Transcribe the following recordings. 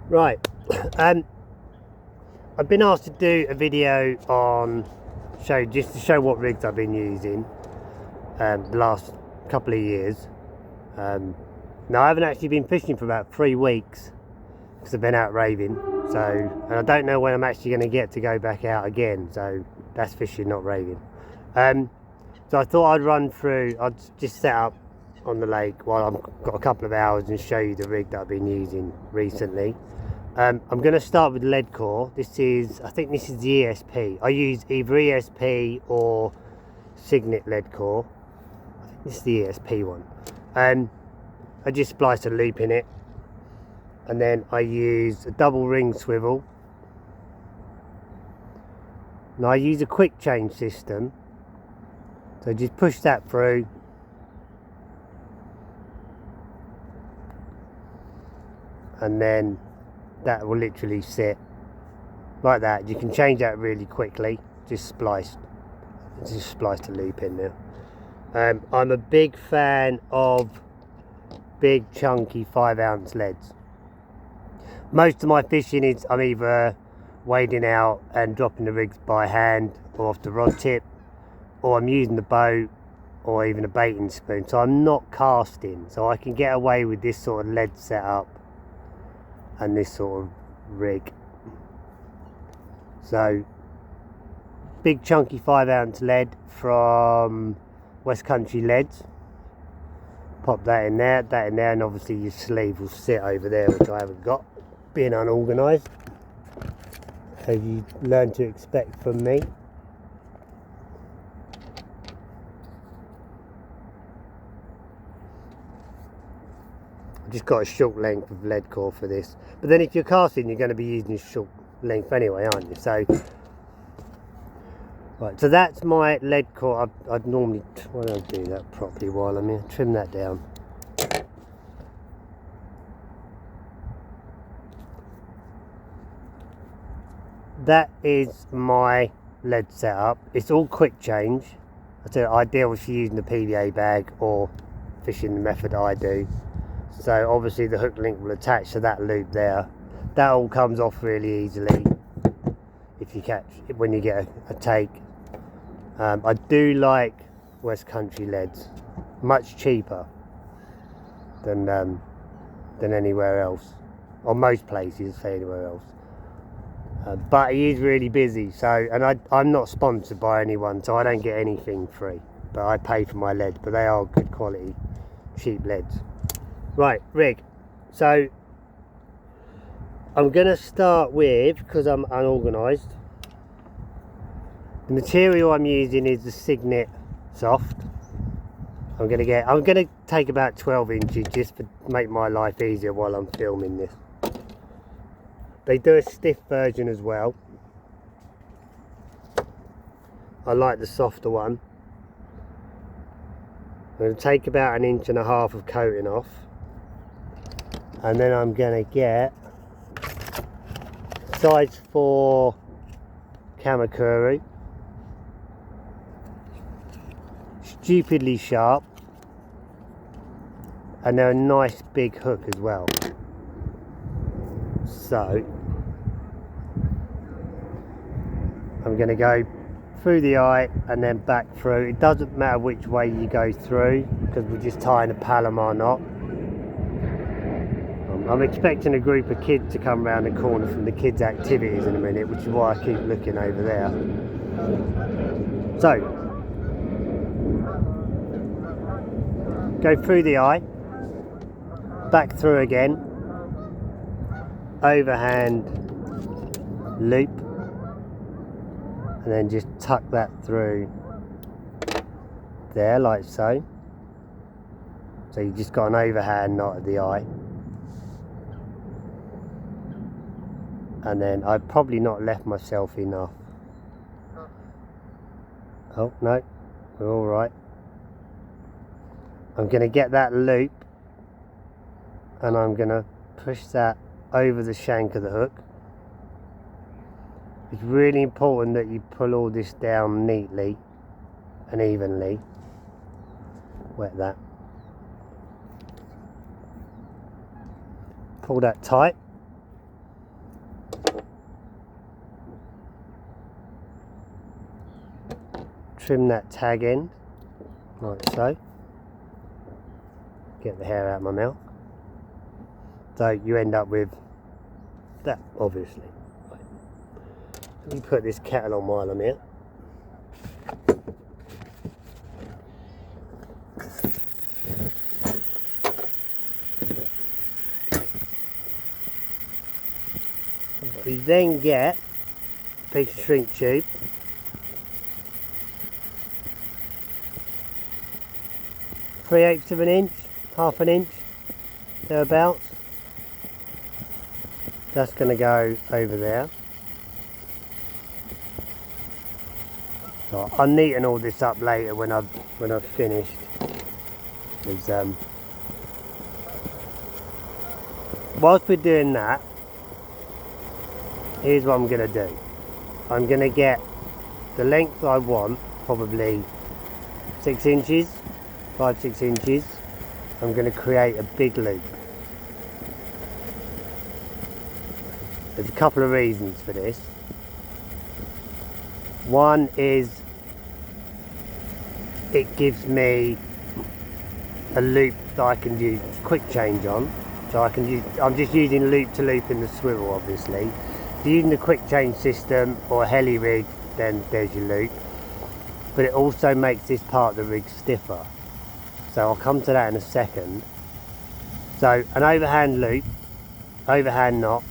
Right, I've been asked to do a video on just to show what rigs I've been using the last couple of years. Now I haven't actually been fishing for about 3 weeks because I've been out raving, and I don't know when I'm actually going to get to go back out again, so that's fishing, not raving. So I thought I'd run through, I'd just set up on the lake while I've got a couple of hours and show you the rig that I've been using recently. I'm going to start with lead core. I think this is the ESP. I use either ESP or Signet lead core. I think this is the ESP one. I just splice a loop in it, and then I use a double ring swivel. Now I use a quick change system, so just push that through, and then that will literally sit like that. You can change that really quickly. Just splice the loop in there. I'm a big fan of big chunky 5-ounce leads. Most of my fishing is I'm either wading out and dropping the rigs by hand or off the rod tip, or I'm using the boat or even a baiting spoon, so I'm not casting, so I can get away with this sort of lead setup and this sort of rig. So big chunky 5-ounce lead from West Country Leads. Pop that in there, and obviously your sleeve will sit over there, which I haven't got, being unorganised, as you learn to expect from me. I've just got a short length of lead core for this, but then if you're casting, you're going to be using a short length anyway, aren't you? So right, so that's my lead core. I'd normally, why don't I do that properly while I'm here? Trim that down. That is my lead setup. It's all quick change. I said ideal if you're using the PVA bag or fishing the method I do. So obviously the hook link will attach to that loop there. That all comes off really easily if you catch it when you get a take. I do like West Country leads, much cheaper than anywhere else, or most places, say anywhere else. But he is really busy, and I'm not sponsored by anyone, so I don't get anything free, but I pay for my lead, but they are good quality, cheap leads. Right, rig. So I'm going to start with, because I'm unorganised, the material I'm using is the Signet Soft. I'm going to take about 12 inches just to make my life easier while I'm filming this. They do a stiff version as well. I like the softer one. I'm going to take about 1.5 inches of coating off, and then I'm going to get size 4 Kamakuru, stupidly sharp, and they're a nice big hook as well. So I'm going to go through the eye and then back through. It doesn't matter which way you go through because we're just tying a Palomar knot. I'm expecting a group of kids to come around the corner from the kids' activities in a minute, which is why I keep looking over there. So go through the eye, back through again, overhand loop, and then just tuck that through there like so. So you just got an overhand knot at the eye, and then I've probably not left myself enough. Oh no, we're all right. I'm going to get that loop and I'm going to push that over the shank of the hook. It's really important that you pull all this down neatly and evenly. Wet that. Pull that tight. trim that tag end like so. Get the hair out of my mouth. So you end up with that, obviously. Let me put this kettle on while I'm here. We then get a piece of shrink tube. Three-eighths of an inch, half an inch, thereabouts. That's going to go over there. So I'll neaten all this up later when I've finished. Because whilst we're doing that, here's what I'm going to do. I'm going to get the length I want, probably 6 inches, 5-6 inches. I'm going to create a big loop. There's a couple of reasons for this. One is it gives me a loop that I can use quick change on. So I can use, I'm just using loop to loop in the swivel, obviously. If you're using the quick change system or a heli rig, then there's your loop. But it also makes this part of the rig stiffer. So I'll come to that in a second. So an overhand loop, overhand knot.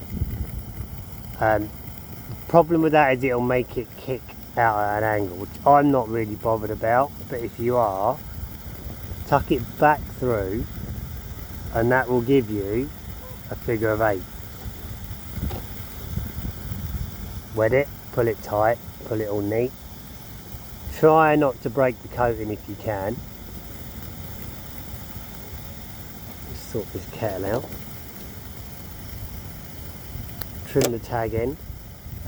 Problem with that is it'll make it kick out at an angle, which I'm not really bothered about, but if you are, tuck it back through and that will give you a figure of 8. Wet it, pull it tight, pull it all neat. Try not to break the coating if you can. Just sort this kettle out. Trim the tag end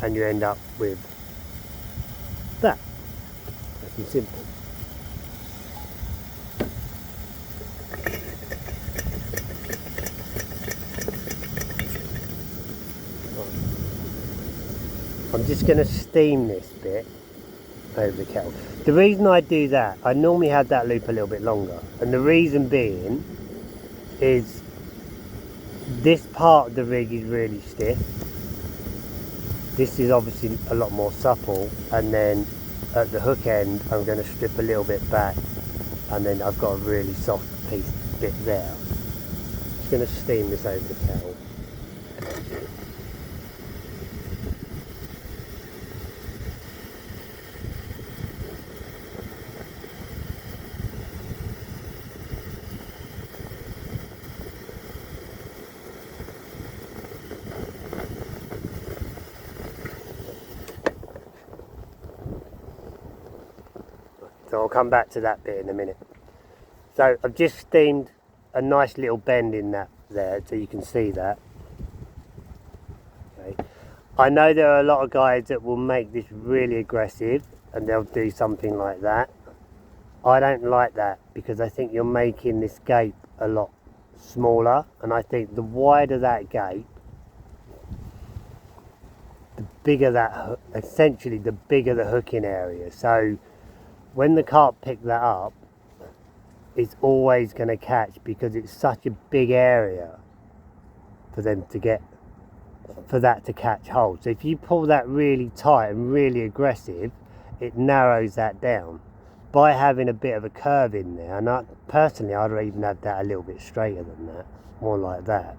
and you end up with that. Nice and simple. I'm just going to steam this bit over the kettle. The reason I do that, I normally have that loop a little bit longer, and the reason being is this part of the rig is really stiff. This is obviously a lot more supple, and then at the hook end I'm going to strip a little bit back, and then I've got a really soft bit there. Just going to steam this over the kettle. So I'll come back to that bit in a minute. So I've just steamed a nice little bend in that there, so you can see that. Okay. I know there are a lot of guys that will make this really aggressive and they'll do something like that. I don't like that because I think you're making this gape a lot smaller, and I think the wider that gape, the bigger that, essentially the bigger the hooking area. So when the carp pick that up, it's always going to catch because it's such a big area for them to get, for that to catch hold. So if you pull that really tight and really aggressive, it narrows that down. By having a bit of a curve in there, and personally I'd even have that a little bit straighter than that, more like that.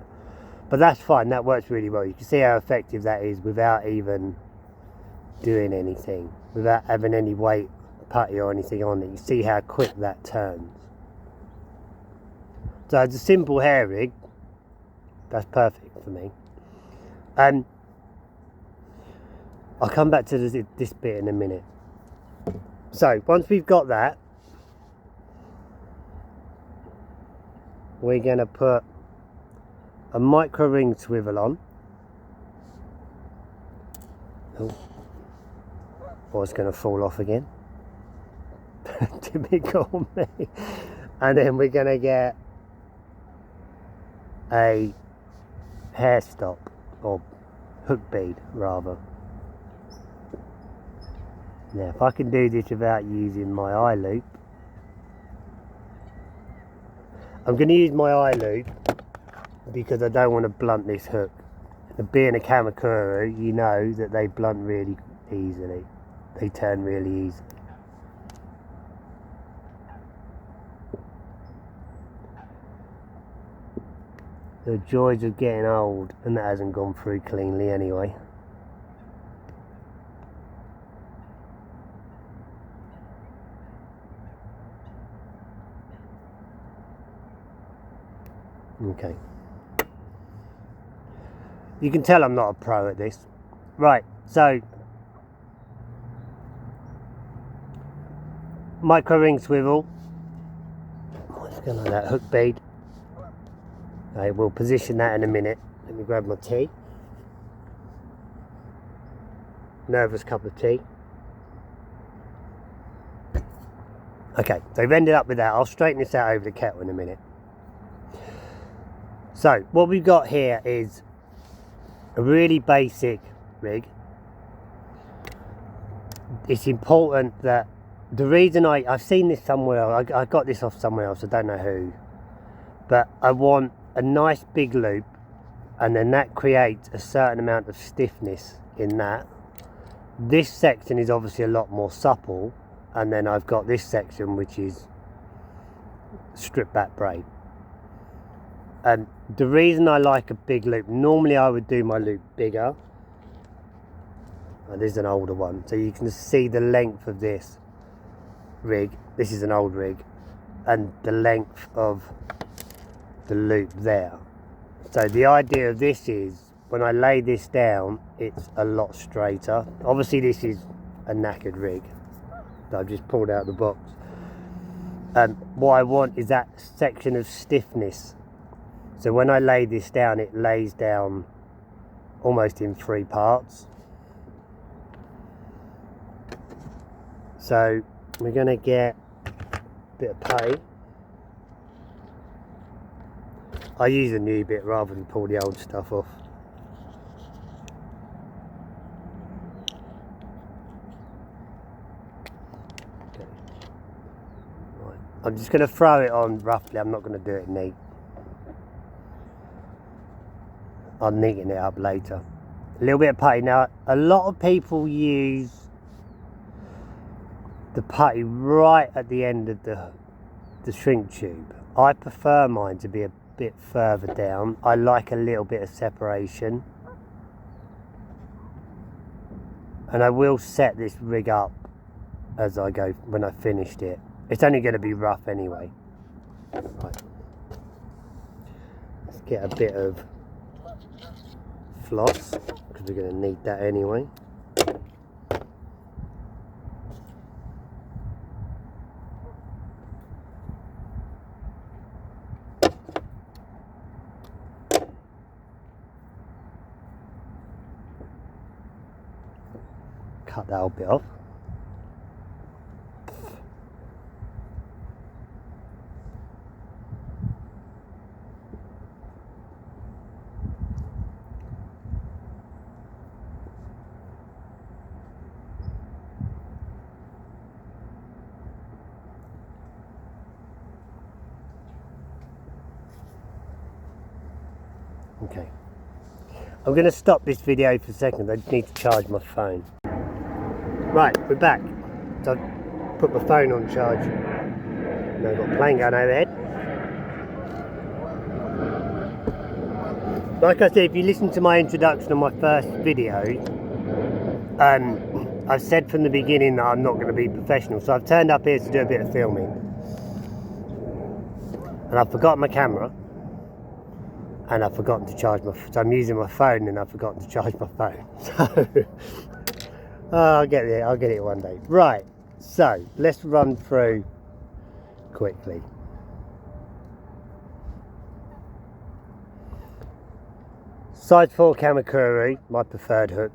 But that's fine, that works really well. You can see how effective that is without even doing anything, without having any weight, putty or anything on it. You see how quick that turns. So it's a simple hair rig, that's perfect for me. I'll come back to this bit in a minute. So once we've got that, we're going to put a micro ring swivel on. Oh, or it's going to fall off again. Typical me. And then we're going to get a hair stop, or hook bead rather. Now if I can do this without using my eye loop, I'm going to use my eye loop because I don't want to blunt this hook. And being a Kamakura, you know that they blunt really easily. They turn really easily. The joys of getting old, and that hasn't gone through cleanly anyway. Okay. You can tell I'm not a pro at this. Right, so micro ring swivel. What's going on that hook bead? Okay, we'll position that in a minute. Let me grab my tea. Nervous cup of tea. Okay, so we've ended up with that. I'll straighten this out over the kettle in a minute. So what we've got here is a really basic rig. It's important that the reason I've seen this somewhere, I got this off somewhere else, I don't know who, but I want a nice big loop, and then that creates a certain amount of stiffness in that. This section is obviously a lot more supple, and then I've got this section which is strip back braid. And the reason I like a big loop, normally I would do my loop bigger. Oh, this is an older one, so you can see the length of this rig. This is an old rig, and the length of the loop there. So the idea of this is, when I lay this down, it's a lot straighter. Obviously this is a knackered rig that I've just pulled out of the box. What I want is that section of stiffness. So when I lay this down, it lays down almost in 3 parts. So we're going to get a bit of pay. I use a new bit rather than pull the old stuff off. Okay. Right. I'm just going to throw it on roughly, I'm not going to do it neat. I'm neating it up later. A little bit of putty. Now, a lot of people use the putty right at the end of the shrink tube. I prefer mine to be a bit further down. I like a little bit of separation. And I will set this rig up as I go when I finished it. It's only going to be rough anyway. Right. Let's get a bit of floss, because we're going to need that anyway. Cut that old bit off. Okay, I'm going to stop this video for a second. I need to charge my phone. Right, we're back. So I've put my phone on charge. Now I've got a plane going overhead. Like I said, if you listen to my introduction on my first video, I've said from the beginning that I'm not going to be professional. So I've turned up here to do a bit of filming. And I've forgotten my camera. And I've forgotten to charge my phone. So I'm using my phone and I've forgotten to charge my phone. So I'll get it one day. Right, so let's run through quickly. Size 4 Kamakura, my preferred hook.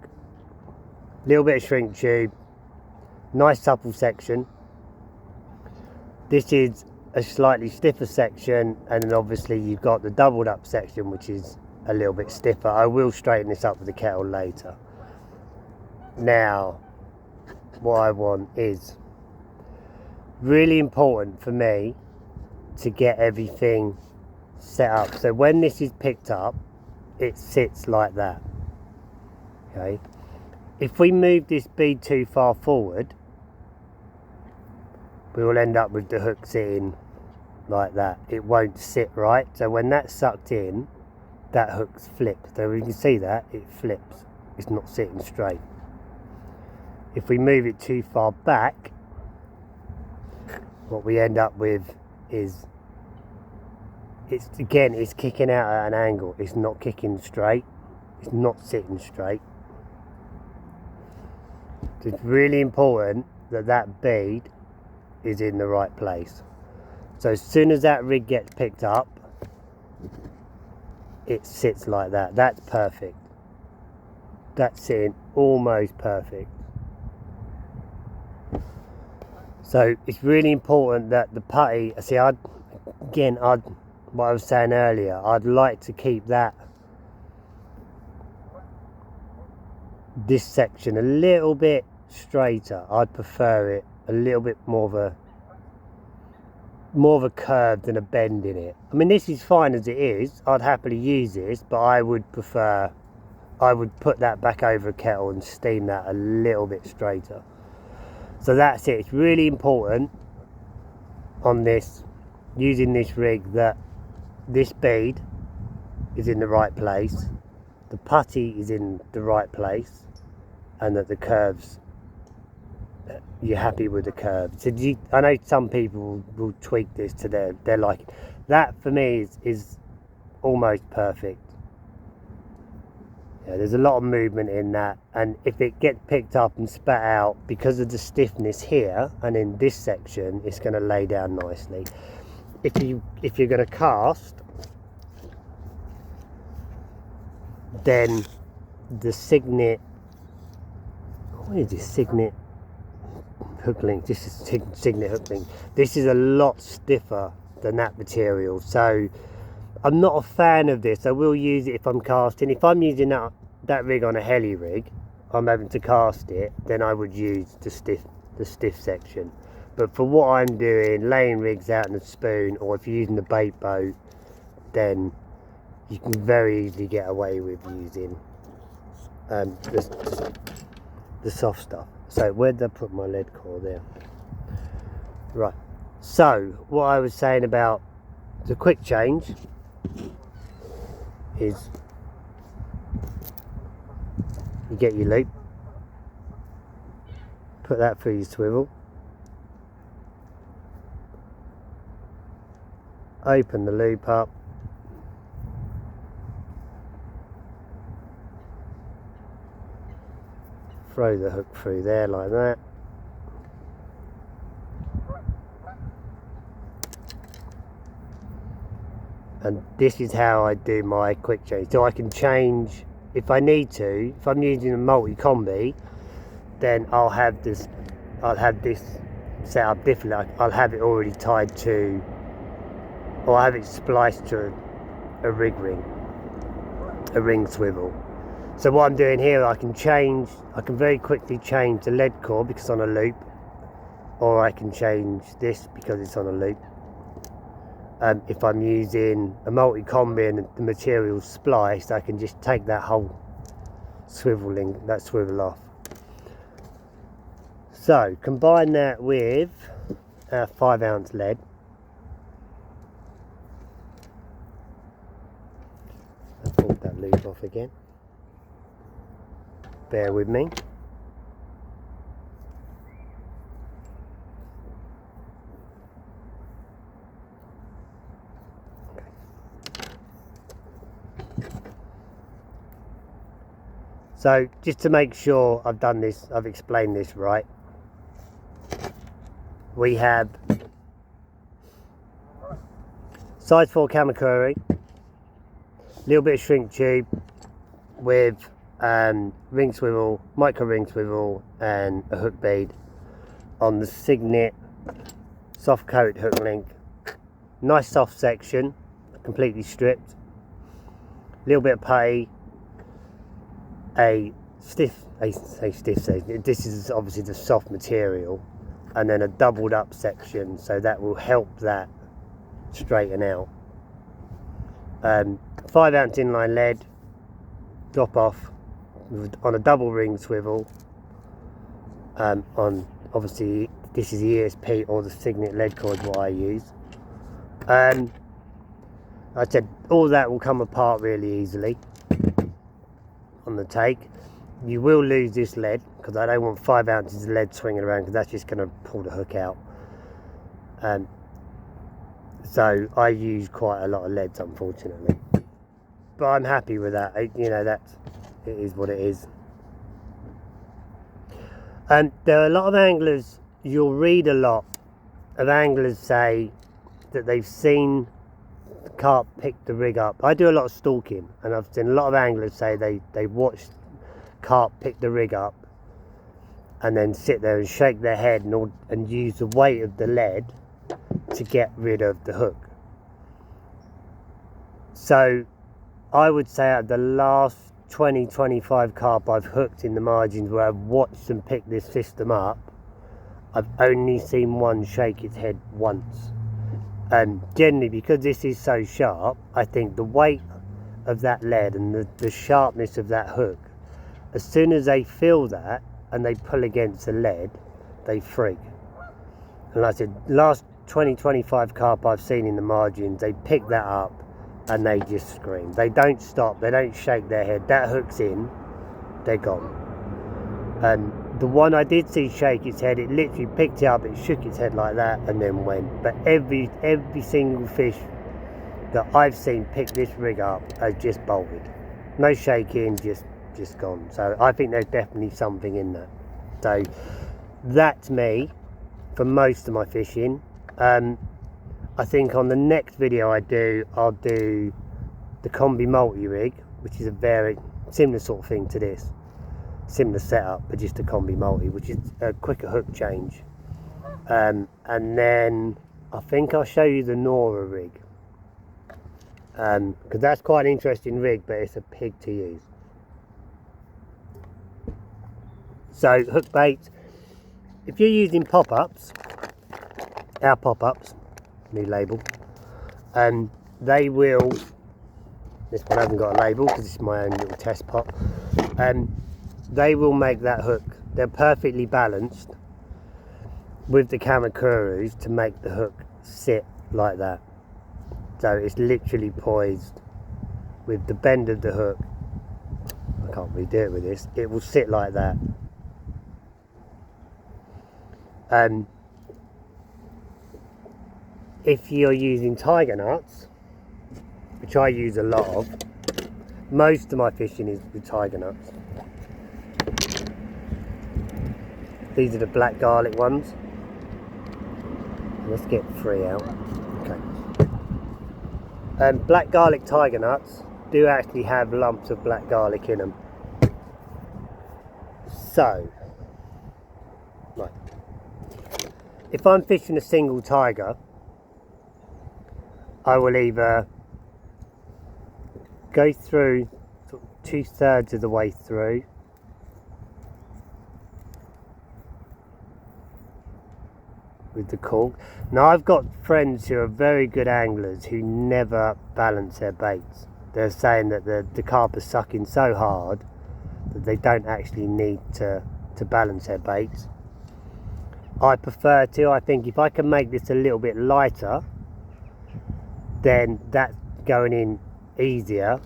Little bit of shrink tube. Nice supple section. This is a slightly stiffer section, and then obviously you've got the doubled up section which is a little bit stiffer. I will straighten this up with the kettle later. Now what I want is really important for me to get everything set up. So when this is picked up, it sits like that. Okay. If we move this bead too far forward, we will end up with the hook sitting like that. It won't sit right. So when that's sucked in, that hook's flipped. So we can see that it flips. It's not sitting straight. If we move it too far back, what we end up with is it's kicking out at an angle. It's not kicking straight. It's not sitting straight. So it's really important that that bead is in the right place. So as soon as that rig gets picked up, it sits like that. That's perfect. That's sitting almost perfect. So it's really important that the putty, see, what I was saying earlier, I'd like to keep this section a little bit straighter. I'd prefer it a little bit more of a curve than a bend in it. I mean, this is fine as it is. I'd happily use this, but I would put that back over a kettle and steam that a little bit straighter. So that's it. It's really important on this, using this rig, that this bead is in the right place, the putty is in the right place, and that the curves, you're happy with the curve. So I know some people will tweak this to their liking. That for me is almost perfect. Yeah, there's a lot of movement in that, and if it gets picked up and spat out, because of the stiffness here and in this section, it's going to lay down nicely. If you're going to cast, then the Signet, what is this, Signet hook link? This is Signet hook link. This is a lot stiffer than that material, so I'm not a fan of this. I will use it if I'm casting. If I'm using that rig on a heli rig, I'm having to cast it, then I would use the stiff section. But for what I'm doing, laying rigs out in a spoon, or if you're using the bait boat, then you can very easily get away with using the soft stuff. So where did I put my lead core? There. Right. So what I was saying about the quick change is you get your loop, put that through your swivel, open the loop up, throw the hook through there like that, and this is how I do my quick change. So I can change if I need to. If I'm using a multi-combi, then I'll have this set up differently. I'll have it already tied to, or I have it spliced to a ring swivel. So what I'm doing here, I can very quickly change the lead core because it's on a loop, or I can change this because it's on a loop. If I'm using a multi-combi and the material's spliced, I can just take that whole swivel off. So combine that with our 5-ounce lead. I'll pull that loop off again. Bear with me. So just to make sure I've explained this right, we have size 4 Kamakuri, little bit of shrink tube with ring swivel, micro ring swivel, and a hook bead on the Signet soft coat hook link. Nice soft section, completely stripped, little bit of putty, a stiff, they say stiff, so this is obviously the soft material, and then a doubled up section, so that will help that straighten out. 5 ounce inline lead, drop off on a double ring swivel, on obviously this is the ESP or the Signet lead core is what I use. I said all that will come apart really easily on the take. You will lose this lead because I don't want 5 ounces of lead swinging around, because that's just going to pull the hook out. So I use quite a lot of leads, unfortunately, but I'm happy with that. You know, it is what it is. And there are a lot of anglers, you'll read a lot of anglers say that they've seen the carp pick the rig up. I do a lot of stalking, and I've seen a lot of anglers say they watched carp pick the rig up and then sit there and shake their head and use the weight of the lead to get rid of the hook. So I would say out of the last 20-25 carp I've hooked in the margins where I've watched them pick this system up, I've only seen one shake its head once. And generally, because this is so sharp, I think the weight of that lead and the sharpness of that hook, as soon as they feel that and they pull against the lead, they freak. And like I said, last 20-25 carp I've seen in the margins, they pick that up and they just scream. They don't stop, they don't shake their head. That hook's in, they're gone. And the one I did see shake its head, it literally picked it up, it shook its head like that and then went. But every single fish that I've seen pick this rig up has just bolted. No shaking, just gone. So I think there's definitely something in that. So that's me for most of my fishing. I think on the next video I'll do the combi multi-rig, which is a very similar sort of thing to this. Similar setup, but just a combi multi, which is a quicker hook change. And then I think I'll show you the Nora rig. Because that's quite an interesting rig, but it's a pig to use. So hook baits, if you're using pop-ups, our pop-ups, new label, they will, this one hasn't got a label because it's my own little test pot, they will make that hook, they're perfectly balanced with the Kamakurus to make the hook sit like that. So it's literally poised with the bend of the hook. I can't really do it with this, it will sit like that. If you're using tigernuts, which I use a lot of, most of my fishing is with tigernuts. These are the black garlic ones. Let's get 3 out. Okay. Black garlic tigernuts do actually have lumps of black garlic in them. So, right. If I'm fishing a single tiger, I will either go through sort of 2/3 of the way through, with the cork. Now I've got friends who are very good anglers who never balance their baits. They're saying that the carp are sucking so hard that they don't actually need to balance their baits. I prefer to. I think if I can make this a little bit lighter, then that's going in easier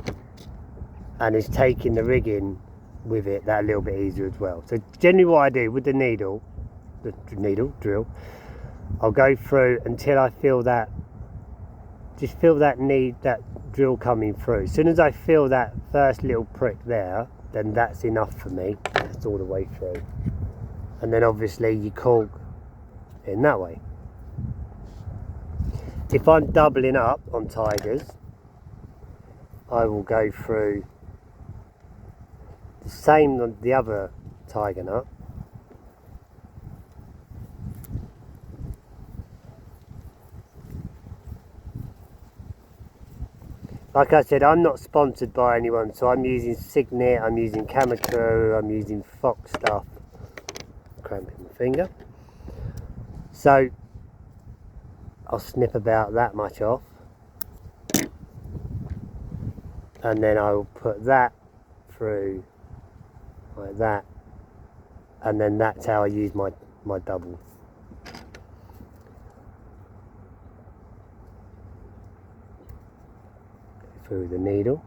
and it's taking the rig in with it that a little bit easier as well. So generally what I do with the needle, drill, I'll go through until I feel that, just feel that drill coming through. As soon as I feel that first little prick there, then that's enough for me. That's all the way through. And then obviously you cork in that way. If I'm doubling up on tigers, I will go through the same on the other tiger nut. Like I said, I'm not sponsored by anyone, so I'm using Signet, I'm using Kamakura, I'm using Fox stuff. Cramping my finger. So I'll snip about that much off, and then I'll put that through like that, and then that's how I use my double. Through the needle.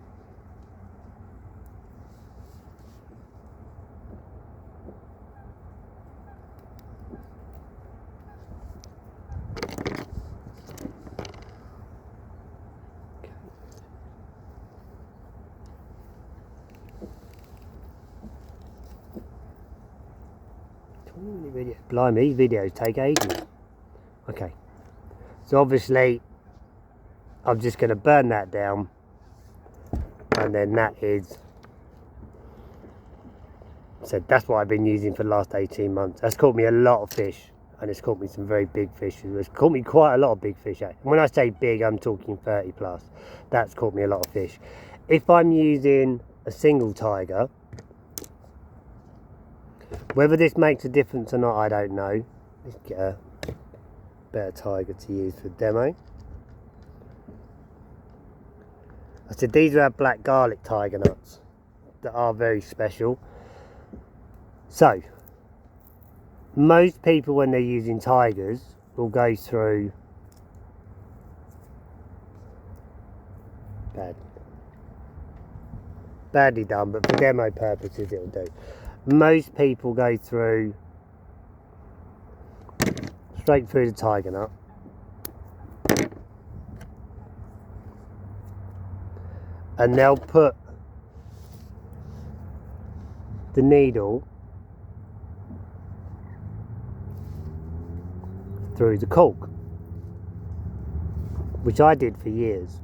Blimey, these videos take ages. Okay, so obviously I'm just going to burn that down, and then that is, so that's what I've been using for the last 18 months. That's caught me a lot of fish, and it's caught me some very big fish. It's caught me quite a lot of big fish. When I say big, I'm talking 30 plus. That's caught me a lot of fish. If I'm using a single tiger, whether this makes a difference or not, I don't know. Let's get a better tiger to use for demo. I said these are our black garlic tiger nuts that are very special. So most people, when they're using tigers, will go through badly done, but for demo purposes it'll do. Most people go through straight through the tiger nut, and they'll put the needle through the cork, which I did for years.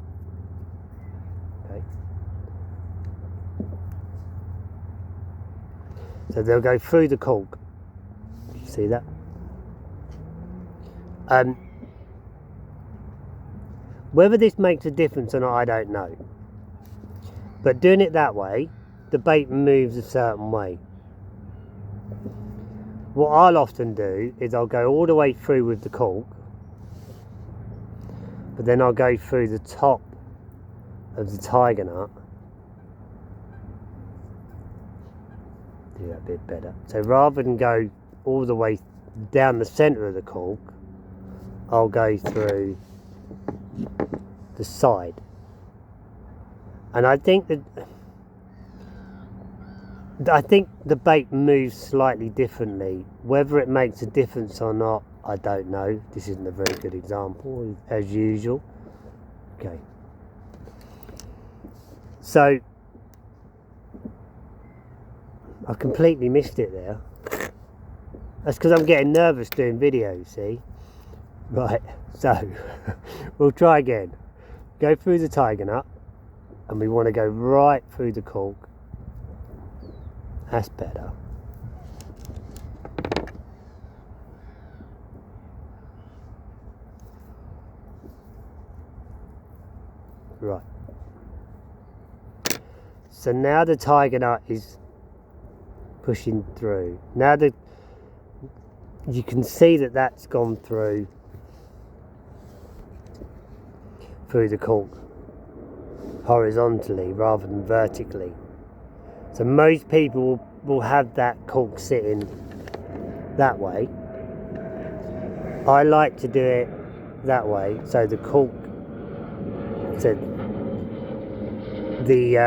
Okay. So they'll go through the cork. You see that? Whether this makes a difference or not, I don't know. But doing it that way, the bait moves a certain way. What I'll often do is I'll go all the way through with the cork, but then I'll go through the top of the tiger nut. Do that a bit better. So rather than go all the way down the centre of the cork, I'll go through the side. And I think the bait moves slightly differently. Whether it makes a difference or not, I don't know. This isn't a very good example, as usual. Okay. So I completely missed it there. That's because I'm getting nervous doing videos, see? Right, so we'll try again. Go through the tiger nut, and we want to go right through the cork. That's better. Right. So now the tiger nut is pushing through. Now you can see that that's gone through the cork horizontally rather than vertically. So most people will have that cork sitting that way. I like to do it that way, so the cork, so the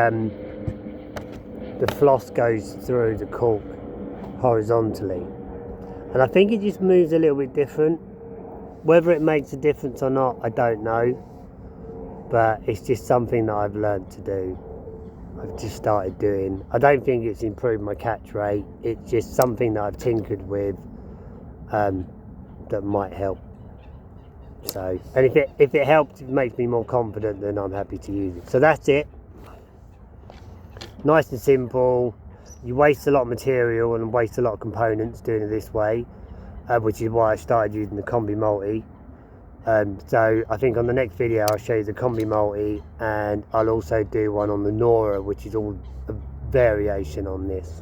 floss goes through the cork horizontally, and I think it just moves a little bit different. Whether it makes a difference or not, I don't know, but it's just something that I've learned to do. I've just started doing. I don't think it's improved my catch rate. It's just something that I've tinkered with that might help. So, and if it helps, it makes me more confident, then I'm happy to use it. So that's it. Nice and simple. You waste a lot of material and waste a lot of components doing it this way, which is why I started using the Combi Multi. So I think on the next video I'll show you the combi multi, and I'll also do one on the Nora, which is all a variation on this.